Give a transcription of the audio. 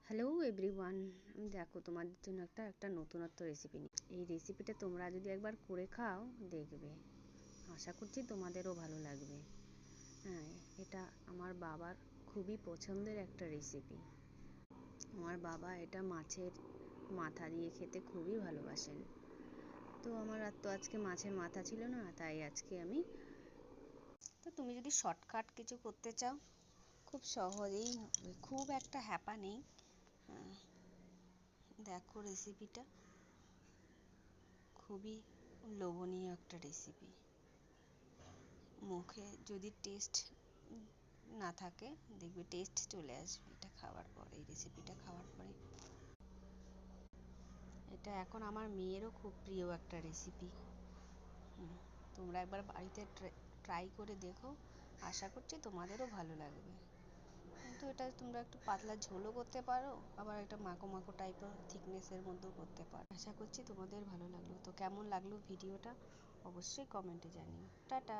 Hello everyone, আমি দেখো তোমাদের জন্য একটা নতুনত্ব রেসিপি নিই। এই রেসিপিটা তোমরা যদি একবার করে খাও দেখবে, আশা করছি তোমাদেরও ভালো লাগবে। হ্যাঁ, এটা আমার বাবার খুবই পছন্দের একটা রেসিপি। আমার বাবা এটা মাছের মাথা দিয়ে খেতে খুবই ভালোবাসেন। তো আমার আজকে মাছের মাথা ছিল না, তাই আজকে আমি তুমি যদি শর্টকাট কিছু করতে চাও খুব সহজেই হবে, খুব একটা হ্যাপা নেই। দেখো রেসিপিটা খুবই লোভনীয় একটা রেসিপি। মুখে যদি টেস্ট না থাকে দেখবে টেস্ট চলে আসবে এটা খাওয়ার পরে, এই রেসিপিটা খাওয়ার পরে। এটা এখন আমার মেয়েরও খুব প্রিয় একটা রেসিপি। তোমরা একবার বাড়িতে ট্রাই করে দেখো, আশা করছি তোমাদেরও ভালো লাগবে। কিন্তু এটা তোমরা একটু পাতলা ঝোলও করতে পারো, আবার একটা মাখো মাখো টাইপের থিকনেসের মধ্যেও করতে পারো। আশা করছি তোমাদের ভালো লাগলো। তো কেমন লাগলো ভিডিওটা অবশ্যই কমেন্টে জানিও। টাটা।